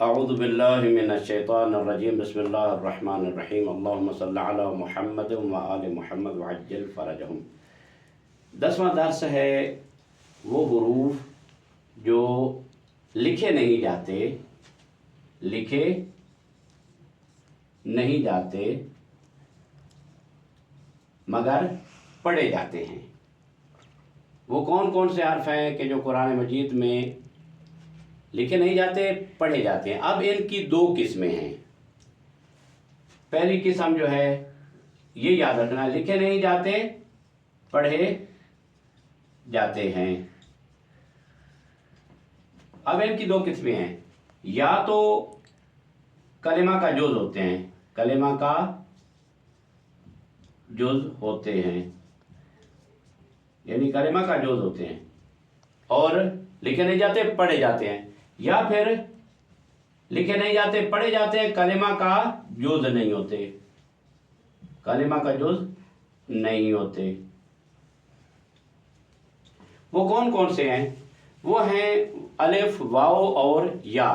اعوذ باللہ من الشیطان الرجیم بسم اللہ الرحمن الرحیم اللہم صلی علی محمد و آل محمد وعجل فرجہم۔ 10واں درس ہے وہ حروف جو لکھے نہیں جاتے مگر پڑھے جاتے ہیں۔ وہ کون سے حرف ہیں کہ جو قرآن مجید میں لکھے نہیں جاتے پڑھے جاتے ہیں؟ اب ان کی دو قسمیں ہیں۔ پہلی قسم جو ہے یہ یاد رکھنا، لکھے نہیں جاتے پڑھے جاتے ہیں۔ اب ان کی دو قسمیں ہیں، یا تو کلمہ کا جز ہوتے ہیں، کلمہ کا جز ہوتے ہیں، یعنی کلمہ کا جز ہوتے ہیں اور لکھے نہیں جاتے پڑھے جاتے ہیں، یا پھر لکھے نہیں جاتے پڑھے جاتے ہیں، کلمہ کا جز نہیں ہوتے، کلمہ کا جز نہیں ہوتے۔ وہ کون سے ہیں؟ وہ ہیں الف، واو اور یا۔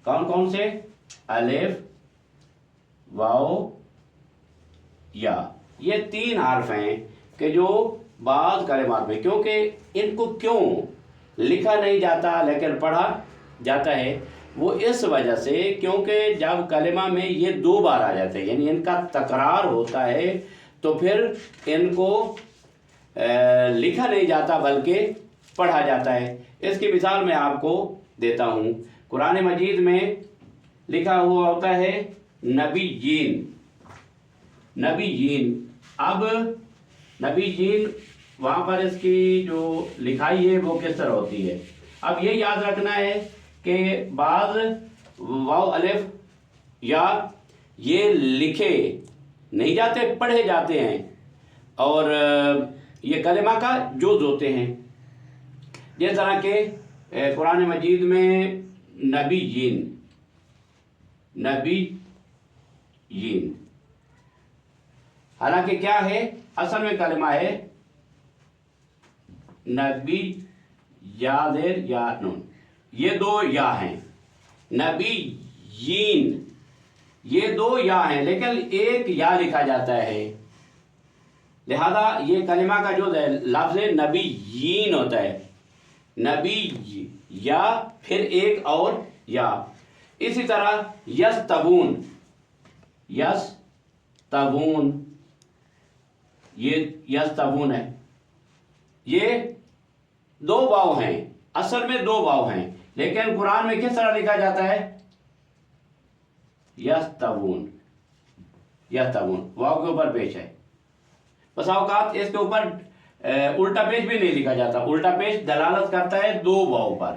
کون سے؟ الف، واو، یا۔ یہ تین حرف ہیں کہ جو بعض کلمات میں، کیونکہ ان کو کیوں لکھا نہیں جاتا لیکن پڑھا جاتا ہے، وہ اس وجہ سے کیونکہ جب کلمہ میں یہ دو بار آ جاتے ہیں، یعنی ان کا تکرار ہوتا ہے، تو پھر ان کو لکھا نہیں جاتا بلکہ پڑھا جاتا ہے۔ اس کی مثال میں آپ کو دیتا ہوں۔ قرآن مجید میں لکھا ہوا ہوتا ہے نبیین، نبیین۔ اب نبیین وہاں پر اس کی جو لکھائی ہے وہ کس طرح ہوتی ہے؟ اب یہ یاد رکھنا ہے کہ بعض واو، الف، یا یہ لکھے نہیں جاتے پڑھے جاتے ہیں اور یہ کلمہ کا جز ہوتے ہیں۔ جس طرح کہ قرآن مجید میں نبیین، نبیین، حالانکہ کیا ہے؟ اصل میں کلمہ ہے نبی، یا زیر یا نون، یہ دو یا ہیں۔ نبیین، یہ دو یا ہیں لیکن ایک یا لکھا جاتا ہے، لہذا یہ کلمہ کا جو لفظ نبیین ہوتا ہے، نبی یا پھر ایک اور یا۔ اسی طرح یستبون، یستبون، یہ یستبون ہے، یہ دو واو ہیں، اصل میں دو واو ہیں لیکن قرآن میں کس طرح لکھا جاتا ہے؟ یستبون، یستبون، واو کے اوپر پیش ہے۔ بس اوقات اس کے اوپر الٹا پیش بھی نہیں لکھا جاتا، الٹا پیش دلالت کرتا ہے دو واو پر،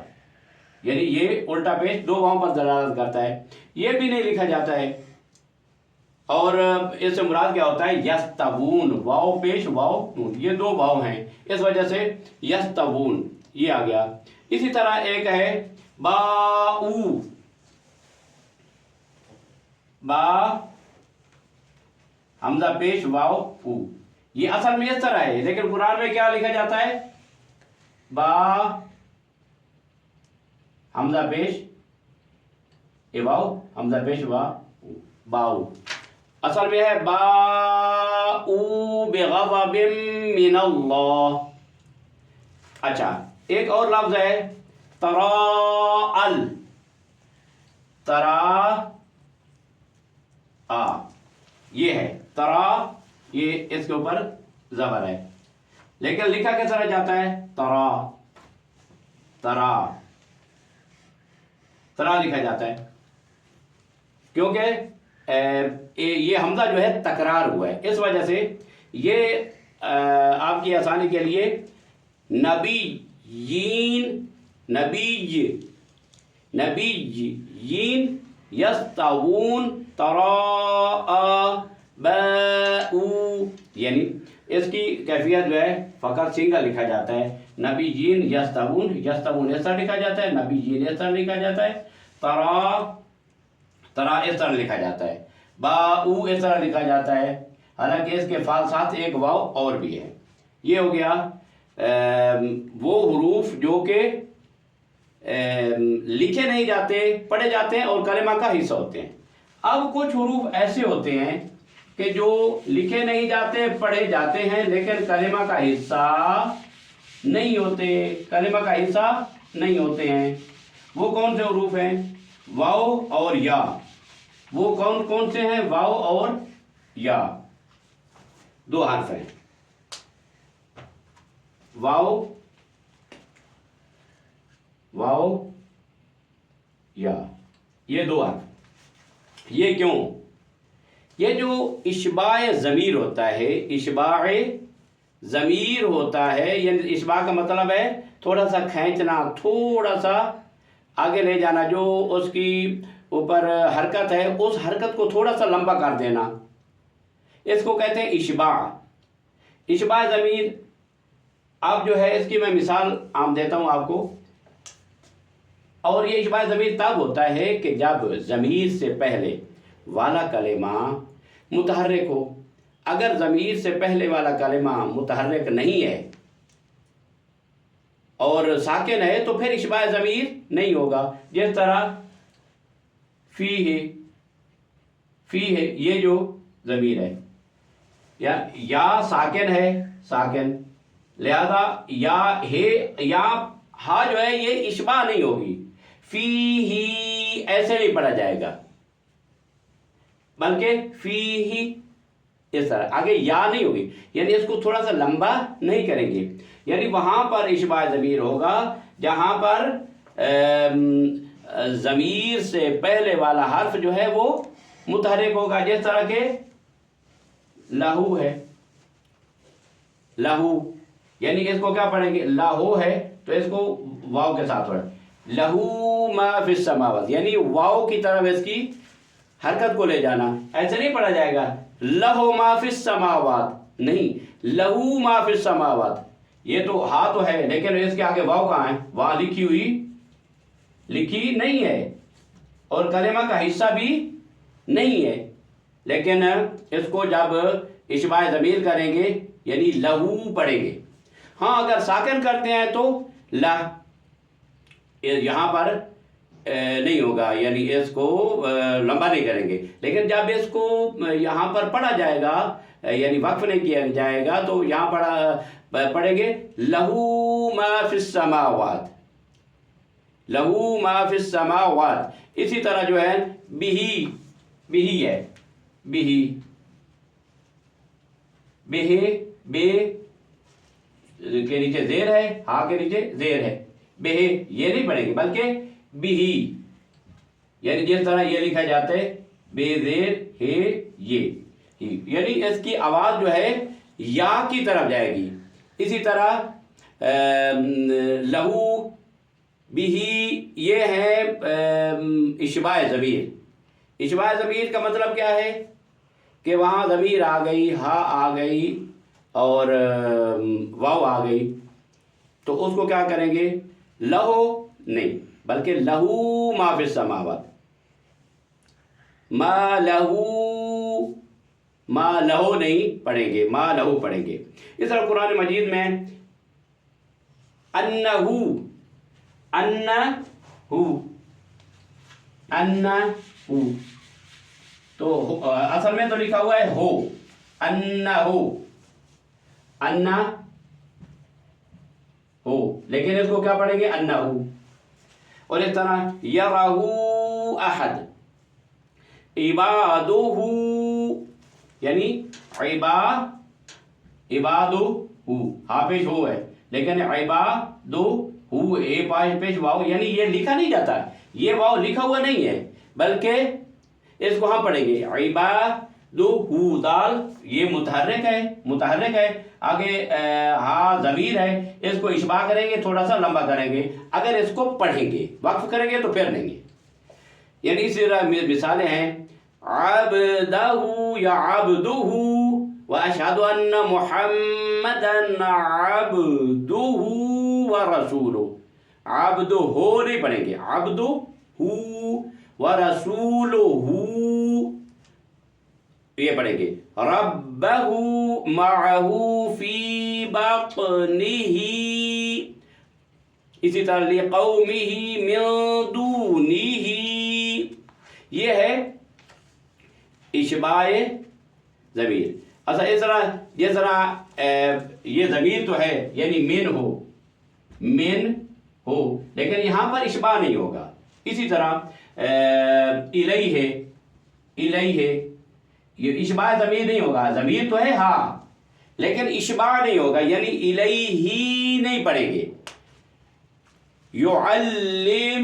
یعنی یہ الٹا پیش دو واو پر دلالت کرتا ہے، یہ بھی نہیں لکھا جاتا ہے۔ اور اس سے مراد کیا ہوتا ہے؟ یستبون، واو پیش واو نون، یہ دو واو ہیں، اس وجہ سے یستبون یہ آ گیا۔ اسی طرح ایک ہے باؤ، با حمزہ پیش واو او، یہ اصل میں اس طرح ہے لیکن قرآن میں کیا لکھا جاتا ہے؟ با حمزہ پیش اے واو، حمزہ پیش وا، باؤ۔ اصل میں ہے باؤ بغضب من اللہ۔ اچھا، ایک اور لفظ ہے تراءل، ترا آ، یہ ہے ترا، یہ اس کے اوپر زبر ہے لیکن لکھا کس طرح جاتا ہے؟ ترا، ترا، ترا لکھا جاتا ہے کیونکہ یہ حمزہ جو ہے تکرار ہوا ہے، اس وجہ سے یہ آپ کی آسانی کے لیے نبیین، نبیین، یستوون، تراء، باؤ، یعنی اس کی کیفیت جو ہے فقط سنگل لکھا جاتا ہے۔ نبیین یستوون، یستوون اس طرح لکھا جاتا ہے، نبیین اس طرح لکھا جاتا ہے، ترا اس طرح لکھا جاتا ہے، باؤ اس طرح لکھا جاتا ہے، حالانکہ اس کے ساتھ ایک واو اور بھی ہے۔ یہ ہو گیا وہ حروف جو کہ لکھے نہیں جاتے، پڑھے جاتے ہیں اور کلمہ کا حصہ ہوتے ہیں۔ اب کچھ حروف ایسے ہوتے ہیں کہ جو لکھے نہیں جاتے، پڑھے جاتے ہیں، لیکن کلمہ کا حصہ نہیں ہوتے، کلمہ کا حصہ نہیں ہوتے ہیں۔ وہ کون سے حروف ہیں؟ واو اور یا۔ وہ کون سے ہیں؟ واو اور یا، دو حرف ہیں، واو یا، یہ دو حرف۔ یہ کیوں؟ یہ جو اشباع ضمیر ہوتا ہے، اشباع ضمیر ہوتا ہے، یعنی اشباع کا مطلب ہے تھوڑا سا کھینچنا، تھوڑا سا آگے لے جانا، جو اس کی اوپر حرکت ہے اس حرکت کو تھوڑا سا لمبا کر دینا، اس کو کہتے ہیں اشباع۔ اشباع ضمیر، اب جو ہے اس کی میں مثال عام دیتا ہوں آپ کو۔ اور یہ اشباع ضمیر تب ہوتا ہے کہ جب ضمیر سے پہلے والا کلمہ متحرک ہو۔ اگر ضمیر سے پہلے والا کلمہ متحرک نہیں ہے اور ساکن ہے تو پھر اشباع ضمیر نہیں ہوگا۔ جس طرح فی ہے، یہ جو ضمیر ہے، یا ساکن ہے، ساکن، لہذا یا ہے، یا ہا جو ہے یہ اشباع نہیں ہوگی، فی ہی ایسے نہیں پڑھا جائے گا، بلکہ فی ہی اس طرح، آگے یا نہیں ہوگی، یعنی اس کو تھوڑا سا لمبا نہیں کریں گے۔ یعنی وہاں پر اشباع ضمیر ہوگا جہاں پر ضمیر سے پہلے والا حرف جو ہے وہ متحرک ہوگا، جس طرح کہ لہو ہے، لہو، یعنی اس کو کیا پڑھیں گے؟ لاہو ہے تو اس کو واو کے ساتھ پڑھیں، لہو ما فی السماوات، یعنی واو کی طرف اس کی حرکت کو لے جانا، ایسے نہیں پڑھا جائے گا لہو ما فی السماوات، نہیں، لہو ما فی السماوات، یہ تو ہا تو ہے لیکن اس کے آگے واو کہاں ہے؟ واو لکھی نہیں ہے اور کلمہ کا حصہ بھی نہیں ہے، لیکن اس کو جب اشباع ضمیر کریں گے یعنی لہو پڑھیں گے۔ ہاں اگر ساکن کرتے ہیں تو لا، یہاں پر نہیں ہوگا، یعنی اس کو لمبا نہیں کریں گے، لیکن جب اس کو یہاں پر پڑھا جائے گا، یعنی وقف نہیں کیا جائے گا، تو یہاں پڑھیں گے لہو ما فی السماوات، لہو ما فی السماوات۔ اسی طرح جو ہے بہی ہے، بہی، بے کے نیچے زیر ہے، ہا کے نیچے زیر ہے، بے، یہ نہیں پڑھیں گے بلکہ بہی، یعنی جس طرح یہ لکھا جاتا ہے بے زیر ہے، یہ، یعنی اس کی آواز جو ہے یا کی طرف جائے گی۔ اسی طرح لہو، بہی، یہ ہے اشباع ضمیر۔ اشباع ضمیر کا مطلب کیا ہے کہ وہاں ضمیر آ گئی، ہا آ گئی اور واو آ گئی، تو اس کو کیا کریں گے؟ لہو نہیں بلکہ لہو ما فی السماوات، ما لہو نہیں پڑھیں گے، ما لہو پڑھیں گے۔ اس طرح قرآن مجید میں انہو تو اصل میں تو لکھا ہوا ہے ہو، انہ ہو، لیکن اس کو کیا پڑھیں گے؟ انہو۔ اور اس طرح یرہو احد، عبادہ، یعنی عبادہ، ہا پیش ہو ہے لیکن عبادہ، اے پیش واو، یعنی یہ لکھا نہیں جاتا، یہ واو لکھا ہوا نہیں ہے بلکہ اس کو ہم پڑھیں گے عبادہ، دال یہ متحرک ہے، آگے ہا ضمیر ہے، اس کو اشباع کریں گے، تھوڑا سا لمبا کریں گے، اگر اس کو پڑھیں گے، وقف کریں گے تو پھر نہیں گے۔ یعنی اسی طرح مثالیں ہیں عبدہ یا عبدہ، واشہد ان محمدًا عبدہ ورسولہ، عبدہ نہیں پڑھیں گے، عبدہ ورسولہ یہ پڑھیں گے، ربہ معہ فی بطنہ، اسی طرح لِقَوْمِهِ مِن دُونِهِ، یہ ہے اشباع ضمیر. اچھا اس طرح جس طرح یہ ضمیر تو ہے یعنی من ہو لیکن یہاں پر اشباع نہیں ہوگا. اسی طرح الیہ یہ اشباع ضمیر نہیں ہوگا. ضمیر تو ہے ہاں لیکن اشباع نہیں ہوگا یعنی الیہ نہیں پڑھیں گے. یعلم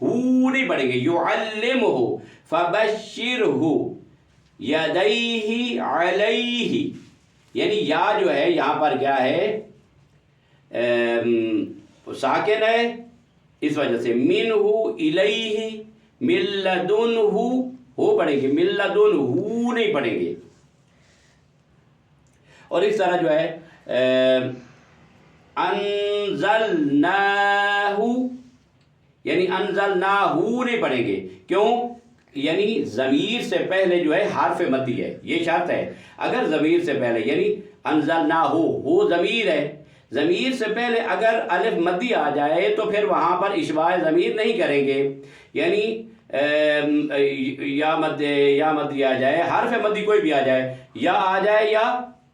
ہو نہیں پڑھیں گے، یعلم ہو. فبشرہ یدیہ علیہ، یعنی یا جو ہے یہاں پر کیا ہے ساکن ہے اس وجہ سے. منہ الیہ من لدنہ ہو پڑھیں گے، من لدنہ ہو نہیں پڑھیں گے. اور اس طرح جو ہے انزلناہ یعنی انزلناہ نہیں پڑھیں گے. کیوں؟ یعنی ضمیر سے پہلے جو ہے حرف مدی ہے، یہ شرط ہے. اگر ضمیر سے پہلے یعنی انزلناہ ہو ضمیر ہے، ضمیر سے پہلے اگر الف مدی آ جائے تو پھر وہاں پر اشباع ضمیر نہیں کریں گے. یعنی یا مدی آ جائے، حرف مدی کوئی بھی آ جائے، یا آ جائے یا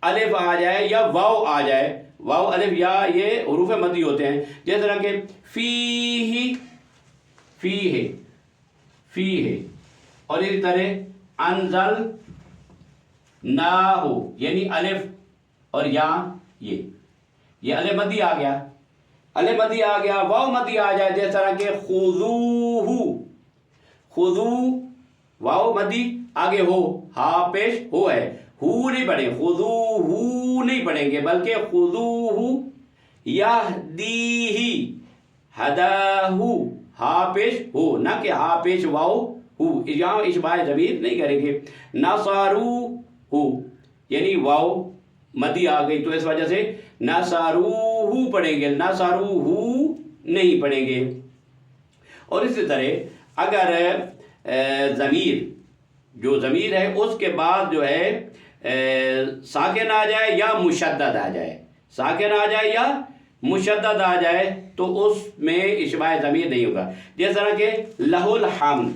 الف آ جائے یا واو آ جائے. واو الف یا یہ حروف مدی ہوتے ہیں. جس طرح کہ فیہ اور اسی طرح انزل نہ ہو یعنی الف اور یا یہ الف مدی آ گیا، الف مدی آ گیا. واو مدی آ جائے جس طرح کہ خذو واو مدی آگے ہو، ہا پیش ہو ہے، ہو نہیں پڑھیں، خذو ہو نہیں پڑھیں گے بلکہ خذوہ یہدیہ ہداہ، ہا پیش ہو نہ کہ ہا پیش واو ہو. یہاں اشباع ضمیر نہیں کریں گے. نصروہ یعنی واو مدی آ گئی تو اس وجہ سے نصروہ پڑھیں گے، نصروہ نہیں پڑھیں گے. اور اسی طرح اگر ضمیر جو ضمیر ہے اس کے بعد جو ہے ساکن آ جائے یا مشدد آ جائے، ساکن آ جائے یا مشدد آ جائے تو اس میں اشباع ضمیر نہیں ہوگا. جس طرح کہ لہ الحمد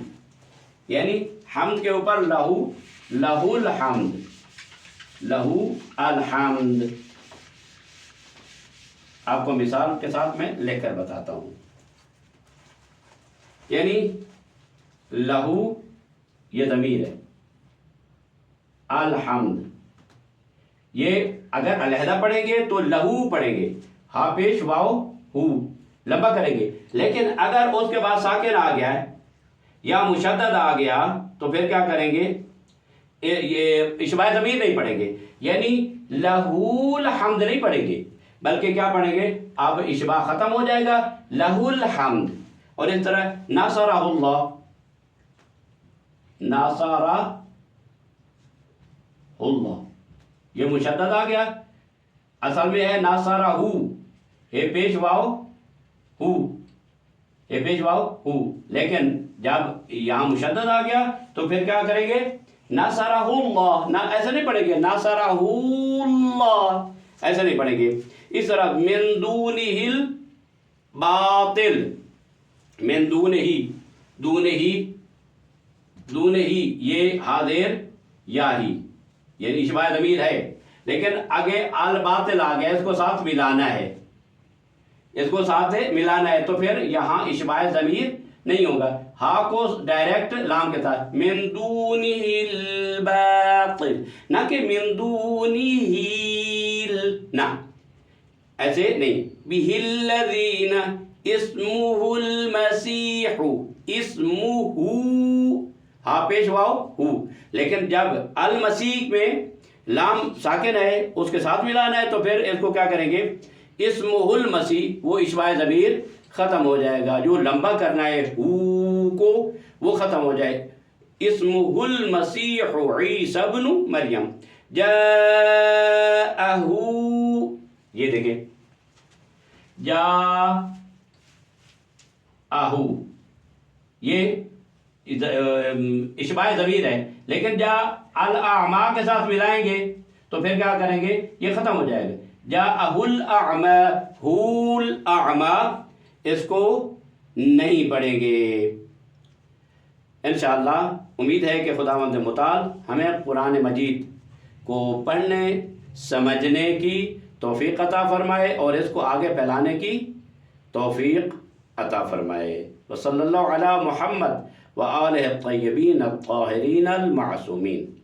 یعنی حمد کے اوپر لہ الحمد، لہ الحمد. آپ کو مثال کے ساتھ میں لکھ کر بتاتا ہوں. یعنی لہو یہ ضمیر ہے، الحمد یہ اگر علیحدہ پڑھیں گے تو لہو پڑھیں گے، ہا پیش واو ہو لمبا کریں گے. لیکن اگر اس کے بعد ساکن آ گیا ہے یا مشدد آ گیا تو پھر کیا کریں گے؟ یہ اشباع ضمیر نہیں پڑھیں گے یعنی لہو الحمد نہیں پڑھیں گے بلکہ کیا پڑھیں گے؟ اب اشباع ختم ہو جائے گا، لہو الحمد. اور اس طرح ناصرہ اللہ، ناصرہ اللہ یہ مشدد آ گیا، اصل میں ہے ناصرہ ہو، ہے پیش واو ہو، ہے پیش واو ہو. لیکن جب یہاں مشدد آ گیا تو پھر کیا کریں گے؟ ناصرہ اللہ، نہ ایسا نہیں پڑھیں گے، ناصرہ اللہ ایسا نہیں پڑھیں گے. اس طرح من دونہ الباطل، من دونہ ہی یہ حاضر یا ہی یعنی اشباع ضمیر ہے لیکن آگے الباطل آ گیا، اس کو ساتھ ملانا ہے، اس کو ساتھ ملانا ہے تو پھر یہاں اشباع ضمیر نہیں ہوگا. ہا کو ڈائریکٹ لام کے ساتھ من دونہ الباطل نہ کہ من دونہ نہ ایسے نہیں. بہ الذین اسمہ المسیح، اسمہ ہا پیش واو ہو، لیکن جب المسیح میں لام ساکن ہے اس کے ساتھ ملانا ہے تو پھر اس کو کیا کریں گے؟ اسمہ المسیح وہ اشباع ضمیر ختم ہو جائے گا، جو لمبا کرنا ہے ہو کو وہ ختم ہو جائے. اسمہ المسیح عیسی ابن مریم جاءہ، یہ دیکھیں جاءہ یہ اشباع ضمیر ہے لیکن جا الاعمى کے ساتھ ملائیں گے تو پھر کیا کریں گے؟ یہ ختم ہو جائے گا. جاءہ الاعمی، ہول اعمی، اس کو نہیں پڑھیں گے۔ انشاءاللہ امید ہے کہ خداوند متعال ہمیں قرآن مجید کو پڑھنے سمجھنے کی توفیق عطا فرمائے اور اس کو آگے پھیلانے کی توفیق عطا فرمائے۔ وصلی اللہ علی محمد وآلہ الطیبین الطاہرین المعصومین۔